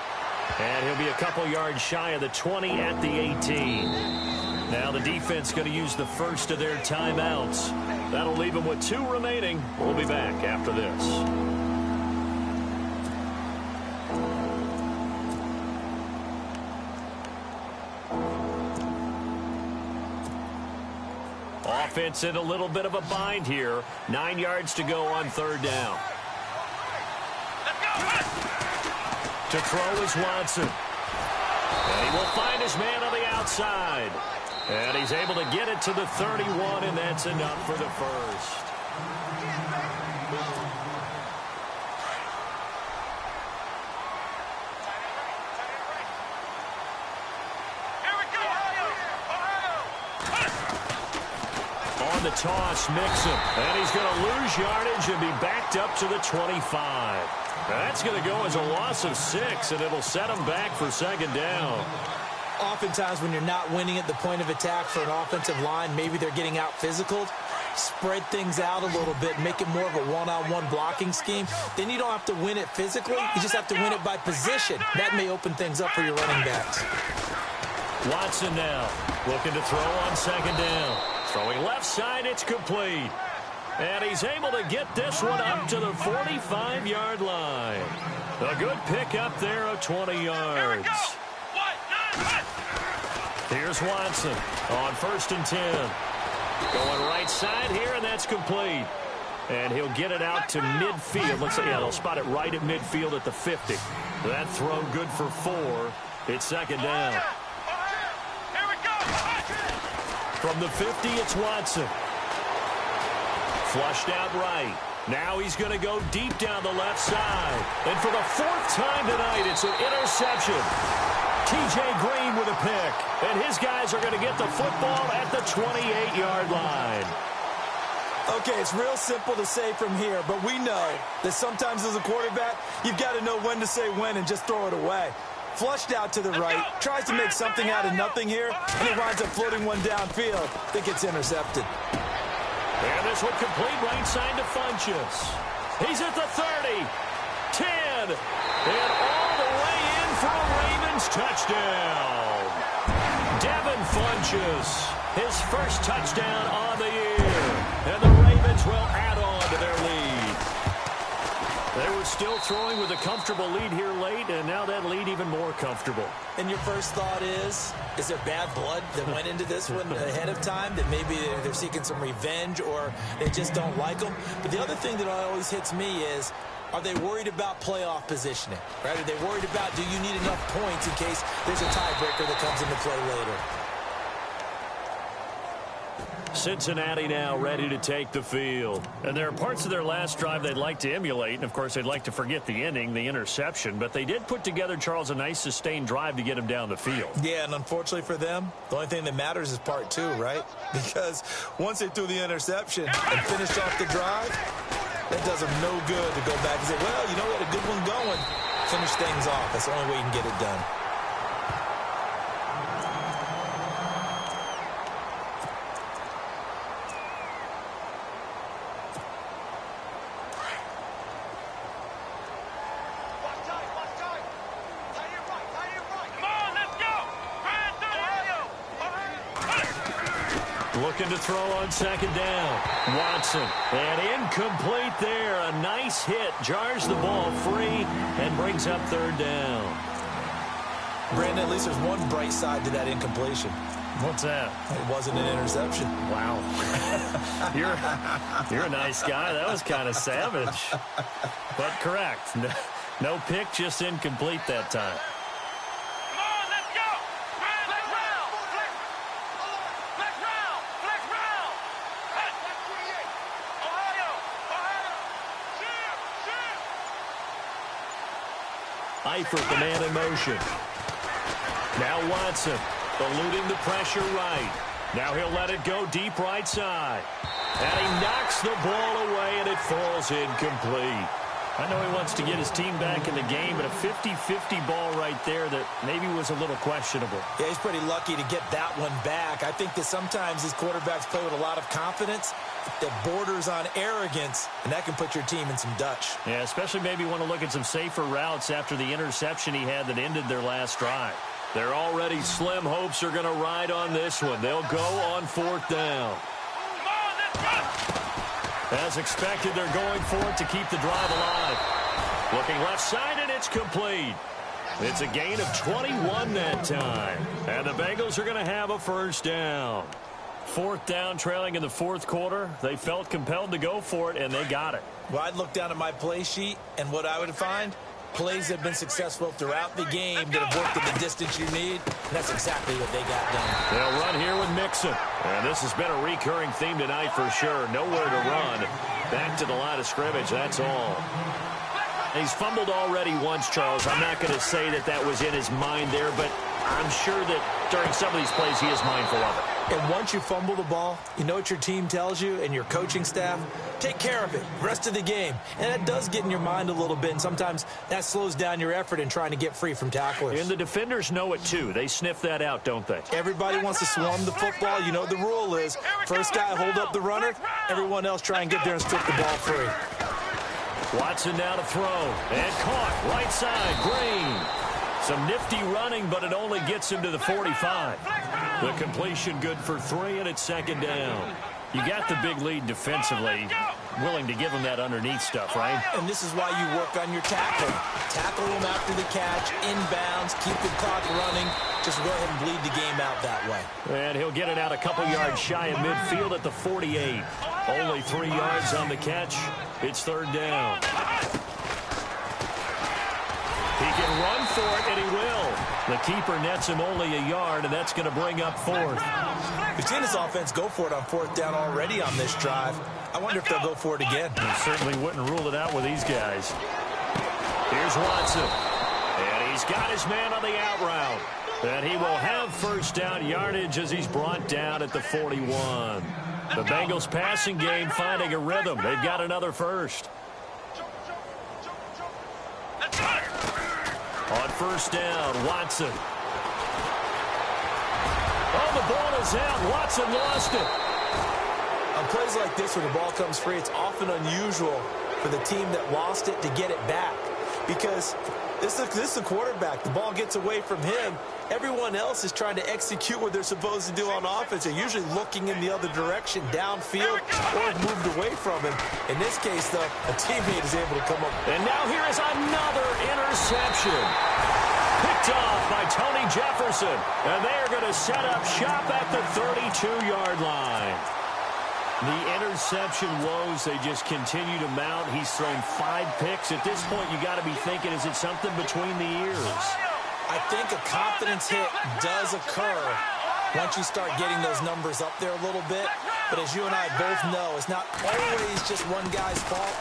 And he'll be a couple yards shy of the 20 at the 18. Now the defense going to use the first of their timeouts. That'll leave them with 2 remaining. We'll be back after this. Offense in a little bit of a bind here. 9 yards to go on 3rd down. To throw is Watson. And he will find his man on the outside. And he's able to get it to the 31, and that's enough for the first. The toss, Mixon, and he's going to lose yardage and be backed up to the 25. That's going to go as a loss of 6, and it'll set him back for 2nd down. Oftentimes when you're not winning at the point of attack for an offensive line, maybe they're getting out physical. Spread things out a little bit, make it more of a one-on-one blocking scheme. Then you don't have to win it physically. You just have to win it by position. That may open things up for your running backs. Watson now looking to throw on 2nd down. Throwing left side, it's complete. And he's able to get this one up to the 45-yard line. A good pick up there of 20 yards. Here's Watson on 1st and 10. Going right side here, and that's complete. And he'll get it out to midfield. Looks like, yeah, they'll spot it right at midfield at the 50. That throw good for 4. It's 2nd down. From the 50, it's Watson. Flushed out right. Now he's going to go deep down the left side. And for the 4th time tonight, it's an interception. T.J. Green with a pick. And his guys are going to get the football at the 28-yard line. Okay, it's real simple to say from here, but we know that sometimes as a quarterback, you've got to know when to say when and just throw it away. Flushed out to the right, tries to make something out of nothing here, and he winds up floating one downfield. I think it's intercepted. And this one complete right side to Funchess. He's at the 30, 10, and all the way in for a Ravens touchdown. Devin Funchess, his first touchdown on the year, and the Ravens will add on to their lead. They were still throwing with a comfortable lead here late, and now that lead even more comfortable. And your first thought is there bad blood that went into this one ahead of time, that maybe they're seeking some revenge or they just don't like them? But the other thing that always hits me is, are they worried about playoff positioning? Right? Are they worried about, do you need enough points in case there's a tiebreaker that comes into play later? Cincinnati now ready to take the field. And there are parts of their last drive they'd like to emulate. And, of course, they'd like to forget the ending, the interception. But they did put together, Charles, a nice sustained drive to get him down the field. Yeah, and unfortunately for them, the only thing that matters is part 2, right? Because once they threw the interception and finished off the drive, that does them no good to go back and say, well, you know, we had a good one going. Finish things off. That's the only way you can get it done. Looking to throw on second down. Watson. And incomplete there. A nice hit. Jars the ball free and brings up third down. Brandon, at least there's one bright side to that incompletion. What's that? It wasn't an interception. Wow. You're a nice guy. That was kind of savage. But correct. No pick, just incomplete that time. Come on, let's go. Flex round. Flex round. Flex round. Ohio. Eifert, the man in motion. Now Watson, eluding the pressure right. Now he'll let it go deep right side. And he knocks the ball away, and it falls incomplete. I know he wants to get his team back in the game, but a 50-50 ball right there that maybe was a little questionable. Yeah, he's pretty lucky to get that one back. I think that sometimes these quarterbacks play with a lot of confidence that borders on arrogance, and that can put your team in some Dutch. Yeah, especially maybe want to look at some safer routes after the interception he had that ended their last drive. They're already slim hopes are going to ride on this one. They'll go on fourth down. Come on, let's go. As expected, they're going for it to keep the drive alive. Looking left side, and it's complete. It's a gain of 21 that time. And the Bengals are going to have a first down. Fourth down, trailing in the fourth quarter. They felt compelled to go for it, and they got it. Well, I'd look down at my play sheet, and what I would find, plays that have been successful throughout the game that have worked at the distance you need, and that's exactly what they got done. They'll run here with Mixon. And this has been a recurring theme tonight for sure. Nowhere to run. Back to the line of scrimmage, that's all. He's fumbled already once, Charles. I'm not going to say that that was in his mind there, but I'm sure that during some of these plays he is mindful of it. And once you fumble the ball, you know what your team tells you and your coaching staff? Take care of it, rest of the game. And that does get in your mind a little bit, and sometimes that slows down your effort in trying to get free from tacklers. And the defenders know it too. They sniff that out, don't they? Everybody wants to swarm the football. You know what the rule is. First guy hold up the runner, everyone else try and get there and strip the ball free. Watson now to throw. And caught. Right side. Green. Some nifty running, but it only gets him to the 45. The completion good for 3, and it's second down. You got the big lead defensively. Willing to give him that underneath stuff, right? And this is why you work on your tackle. Tackle him after the catch, inbounds, keep the clock running. Just go ahead and bleed the game out that way. And he'll get it out a couple yards shy of midfield at the 48. Only 3 yards on the catch. It's third down. He can run for it, and he will. The keeper nets him only a yard, and that's going to bring up fourth. We've seen this offense go for it on fourth down already on this drive. I wonder if they'll go for it again. He certainly wouldn't rule it out with these guys. Here's Watson. And he's got his man on the out route. And he will have first down yardage as he's brought down at the 41. The Bengals passing game finding a rhythm. They've got another first. On first down, Watson. Oh, the ball is out. Watson lost it. On plays like this, where the ball comes free, it's often unusual for the team that lost it to get it back. Because this is the quarterback. The ball gets away from him. Everyone else is trying to execute what they're supposed to do on offense. They're usually looking in the other direction, downfield, or moved away from him. In this case, though, a teammate is able to come up. And now here is another interception. Picked off by Tony Jefferson. And they are going to set up shop at the 32-yard line. The interception woes, they just continue to mount. He's thrown 5 picks. At this point, you got to be thinking, is it something between the ears? I think a confidence hit does occur once you start getting those numbers up there a little bit. But as you and I both know, it's not always just one guy's fault.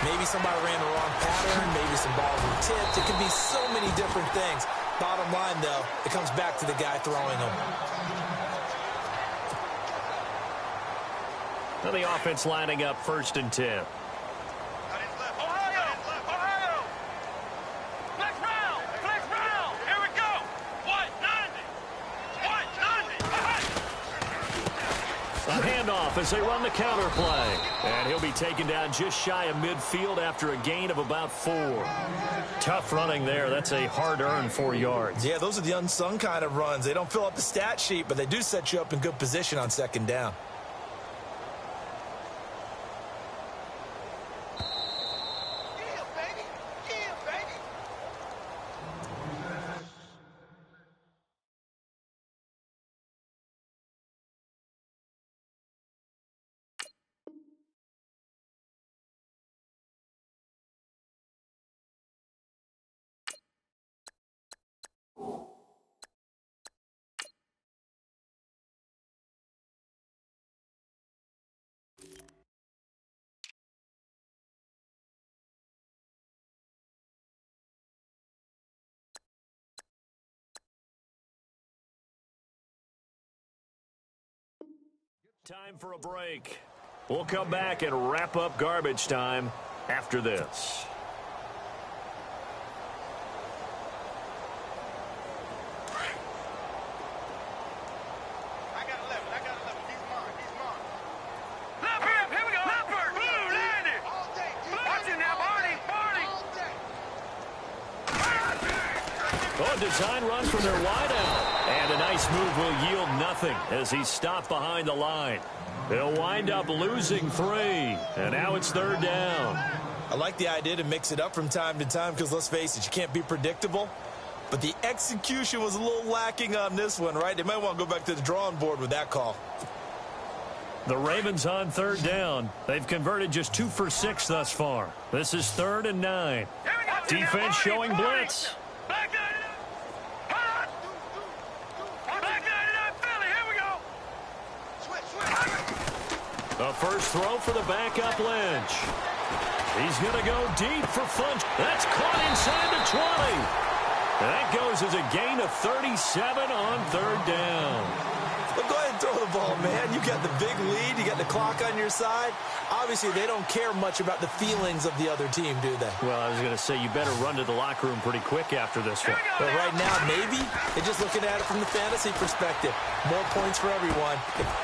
Maybe somebody ran the wrong pattern. Maybe some balls were tipped. It could be so many different things. Bottom line, though, it comes back to the guy throwing them. Now the offense lining up first and 10. A handoff as they run the counter play. And he'll be taken down just shy of midfield after a gain of about 4. Tough running there. That's a hard-earned 4 yards. Yeah, those are the unsung kind of runs. They don't fill up the stat sheet, but they do set you up in good position on second down. Time for a break. We'll come back and wrap up garbage time after this. I got 11. He's mine. Left him. Here we go. Leopard. Blue, landed. All day. Watch it now, Barney. Oh, design run from their wideout. And a nice move will yield nothing as he's stopped behind the line. They'll wind up losing 3. And now it's 3rd down. I like the idea to mix it up from time to time because, let's face it, you can't be predictable. But the execution was a little lacking on this one, right? They might want to go back to the drawing board with that call. The Ravens on 3rd down. They've converted just 2 for 6 thus far. This is 3rd and 9. Defense showing blitz. Back 99. Back 99 Philly. Here we go. The first throw for the backup Lynch. He's going to go deep for Funch. That's caught inside the 20. And that goes as a gain of 37 on 3rd down. Well, go ahead and throw the ball, man. You got the big lead. You got the clock on your side. Obviously, they don't care much about the feelings of the other team, do they? Well, I was going to say you better run to the locker room pretty quick after this one. But right now, maybe they're just looking at it from the fantasy perspective. More points for everyone.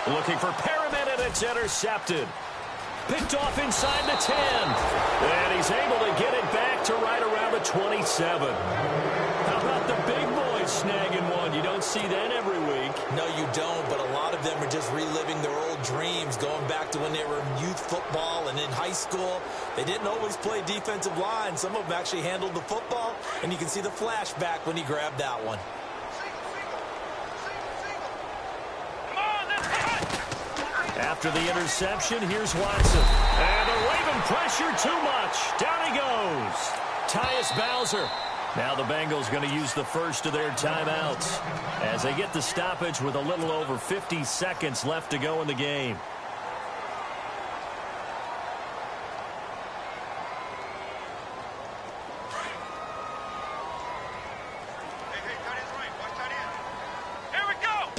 Looking for Perriman, and it's intercepted. Picked off inside the 10. And he's able to get it back to right around the 27. How about the big boys snagging one? You don't see that every week. No, you don't, but a lot of them are just reliving their old dreams, going back to when they were in youth football and in high school. They didn't always play defensive line. Some of them actually handled the football, and you can see the flashback when he grabbed that one. After the interception, here's Watson. And the Raven pressure too much. Down he goes. Tyus Bowser. Now the Bengals going to use the first of their timeouts as they get the stoppage with a little over 50 seconds left to go in the game. Here we go.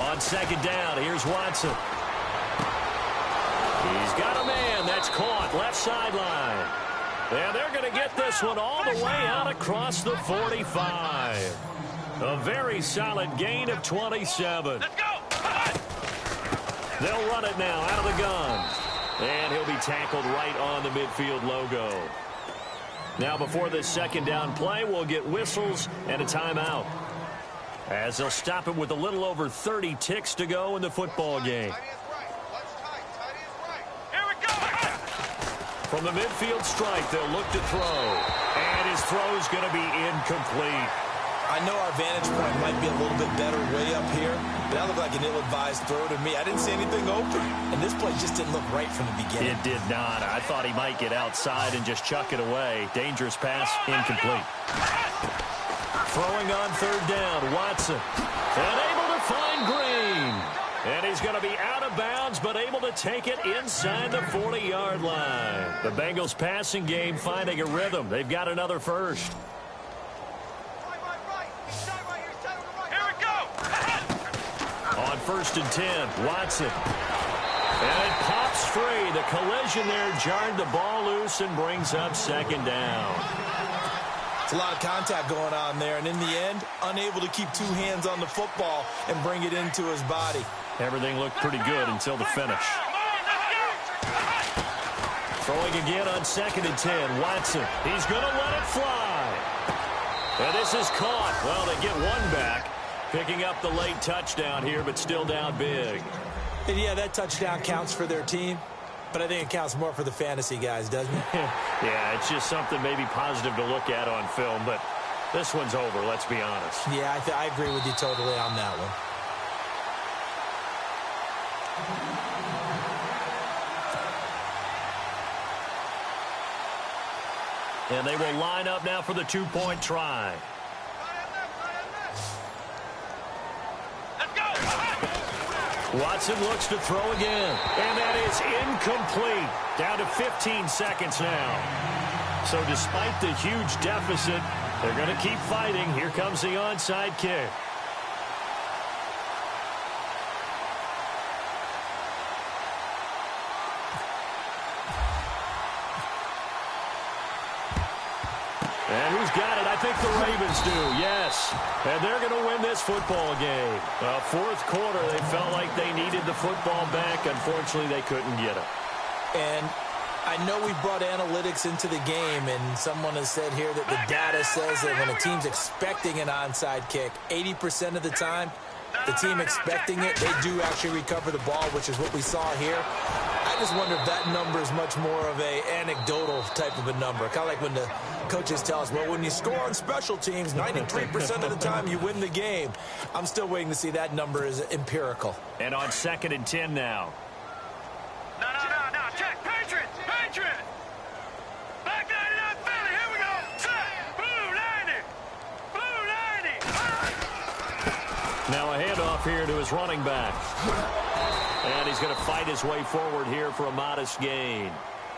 On 2nd down, here's Watson. He's got a man. That's caught. Left sideline. And they're going to get this one all the way out across the 45. A very solid gain of 27. Let's go. They'll run it now out of the gun. And he'll be tackled right on the midfield logo. Now before this 2nd down play, we'll get whistles and a timeout, as they'll stop it with a little over 30 ticks to go in the football game. From the midfield strike, they'll look to throw. And his throw's going to be incomplete. I know our vantage point might be a little bit better way up here, but that looked like an ill-advised throw to me. I didn't see anything open, and this play just didn't look right from the beginning. It did not. I thought he might get outside and just chuck it away. Dangerous pass, incomplete. Throwing on 3rd down, Watson. And able to find Green. And he's going to be out of bounds, but able to take it inside the 40-yard line. The Bengals passing game finding a rhythm. They've got another first. Here we go. On 1st and 10, Watson. And it pops free. The collision there jarred the ball loose and brings up 2nd down. It's a lot of contact going on there, and in the end, unable to keep 2 hands on the football and bring it into his body. Everything looked pretty good until the finish. Throwing again on 2nd and 10. Watson, he's going to let it fly. And this is caught. Well, they get one back. Picking up the late touchdown here, but still down big. And yeah, that touchdown counts for their team, but I think it counts more for the fantasy guys, doesn't it? Yeah, it's just something maybe positive to look at on film, but this one's over, let's be honest. Yeah, I agree with you totally on that one. And they will line up now for the 2-point try. Watson looks to throw again, and that is incomplete. Down to 15 seconds now. So despite the huge deficit, they're going to keep fighting. Here comes the onside kick. And who's got it? I think the Ravens do, yes. And they're going to win this football game. Well, 4th quarter, they felt like they needed the football back. Unfortunately, they couldn't get it. And I know we brought analytics into the game, and someone has said here that the data says that when a team's expecting an onside kick, 80% of the time, the team expecting it, they do actually recover the ball, which is what we saw here. I just wonder if that number is much more of a anecdotal type of a number. Kind of like when the coaches tell us, well, when you score on special teams, 93% of the time you win the game. I'm still waiting to see that number is empirical. And on 2nd and 10 now. No. Check. Patriots. Back 99 Philly. Here we go. Set. Blue 90. Now a handoff here to his running back. And he's going to fight his way forward here for a modest gain.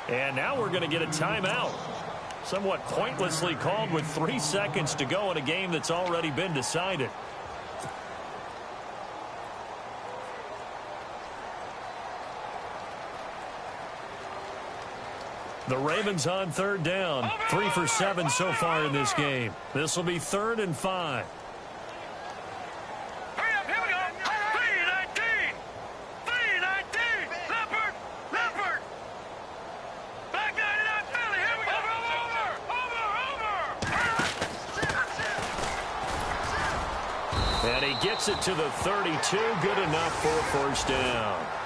And now we're going to get a timeout. Somewhat pointlessly called with 3 seconds to go in a game that's already been decided. The Ravens on 3rd down. 3 for 7 so far in this game. This will be 3rd and 5. Hurry up. Here we go. 319. Leopard. Back 99 Philly. Here we go. Over. And he gets it to the 32. Good enough for a 1st down.